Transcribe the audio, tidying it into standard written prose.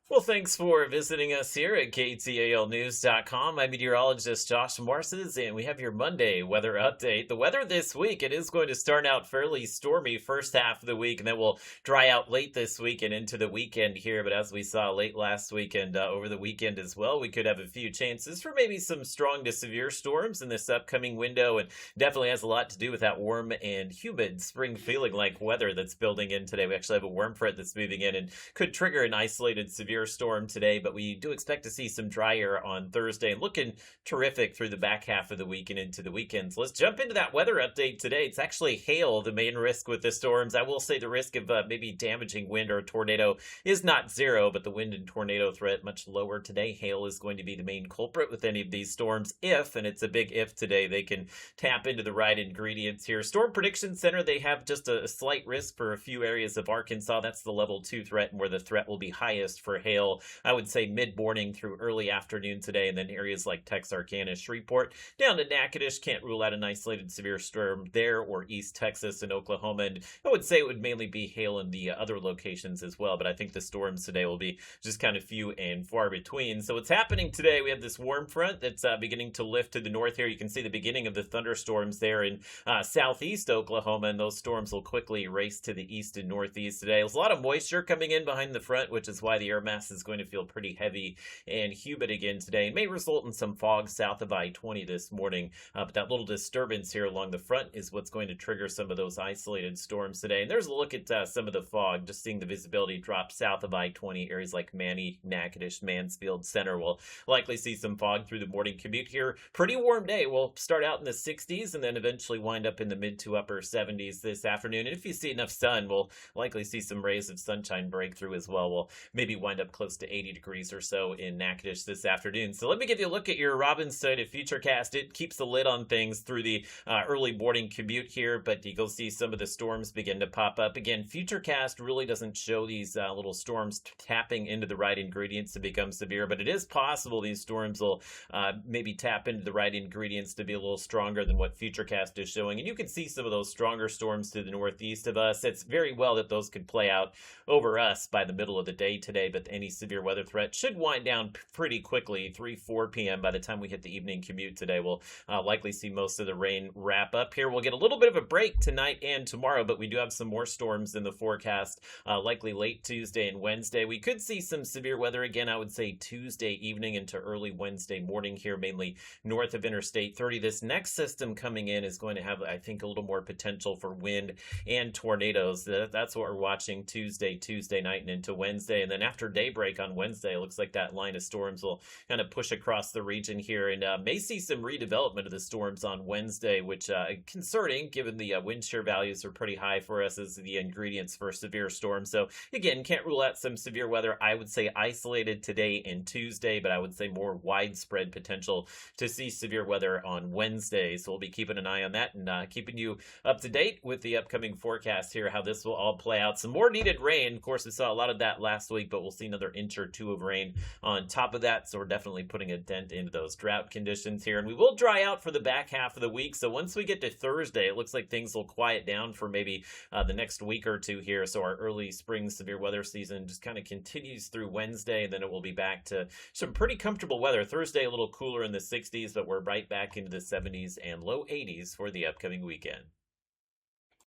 Well, thanks for visiting us here at KTALnews.com. I'm meteorologist Josh Morses, and we have your Monday weather update. The weather this week, it is going to start out fairly stormy first half of the week, and then we'll dry out late this week and into the weekend here. But as we saw late last week and over the weekend as well, we could have a few chances for maybe some strong to severe storms in this upcoming window, and definitely has a lot to do with that warm and humid spring feeling like weather that's building in today. We actually have a warm front that's moving in and could trigger an isolated severe storm today, but we do expect to see some dry air on Thursday and looking terrific through the back half of the week and into the weekend. So let's jump into that weather update today. It's actually hail, the main risk with the storms. I will say the risk of maybe damaging wind or tornado is not zero, but the wind and tornado threat much lower today. Hail is going to be the main culprit with any of these storms if, and it's a big if today, they can tap into the right ingredients here. Storm Prediction Center, they have just a slight risk for a few areas of Arkansas. That's the level 2 threat, and where the threat will be highest for hail, I would say mid-morning through early afternoon today, and then areas like Texarkana, Shreveport, down to Natchitoches. Can't rule out an isolated severe storm there, or East Texas and Oklahoma, and I would say it would mainly be hail in the other locations as well, but I think the storms today will be just kind of few and far between. So what's happening today, we have this warm front that's beginning to lift to the north here. You can see the beginning of the thunderstorms there in southeast Oklahoma, and those storms will quickly race to the east and northeast today. There's a lot of moisture coming in behind the front, which is why the air mass is going to feel pretty heavy and humid again today, and may result in some fog south of I-20 this morning. But that little disturbance here along the front is what's going to trigger some of those isolated storms today. And there's a look at some of the fog, just seeing the visibility drop south of I-20. Areas like Manny, Natchitoches, Mansfield Center will likely see some fog through the morning commute here. Pretty warm day. We'll start out in the 60s and then eventually wind up in the mid to upper 70s this afternoon. And if you see enough sun, we'll likely see some rays of sunshine break through as well. We'll maybe wind up close to 80 degrees or so in Natchitoches this afternoon. So let me give you a look at your Robinson Futurecast. It keeps the lid on things through the early morning commute here, but you'll see some of the storms begin to pop up. Again, Futurecast really doesn't show these little storms tapping into the right ingredients to become severe, but it is possible these storms will maybe tap into the right ingredients to be a little stronger than what Futurecast is showing. And you can see some of those stronger storms to the northeast of us. It's very well that those could play out over us by the middle of the day today, but any severe weather threat should wind down pretty quickly, 3-4 p.m. By the time we hit the evening commute today, we'll likely see most of the rain wrap up here. We'll get a little bit of a break tonight and tomorrow, but we do have some more storms in the forecast, likely late Tuesday and Wednesday. We could see some severe weather again, I would say Tuesday evening into early Wednesday morning here, mainly north of Interstate 30. This next system coming in is going to have, I think, a little more potential for wind and tornadoes. That's what we're watching Tuesday night and into Wednesday. And then after daybreak on Wednesday, it looks like that line of storms will kind of push across the region here, and may see some redevelopment of the storms on Wednesday, which concerning given the wind shear values are pretty high for us as the ingredients for severe storms. So again, can't rule out some severe weather. I would say isolated today and Tuesday, but I would say more widespread potential to see severe weather on Wednesday. So we'll be keeping an eye on that and keeping you up to date with the upcoming forecast here, how this will all play out. Some more needed rain. Of course, we saw a lot of that last week, but we'll see another inch or two of rain on top of that. So we're definitely putting a dent into those drought conditions here. And we will dry out for the back half of the week. So once we get to Thursday, it looks like things will quiet down for maybe the next week or two here. So our early spring severe weather season just kind of continues through Wednesday, and then it will be back to some pretty comfortable weather. Thursday, a little cooler in the 60s, but we're right back into the 70s and low 80s for the upcoming weekend.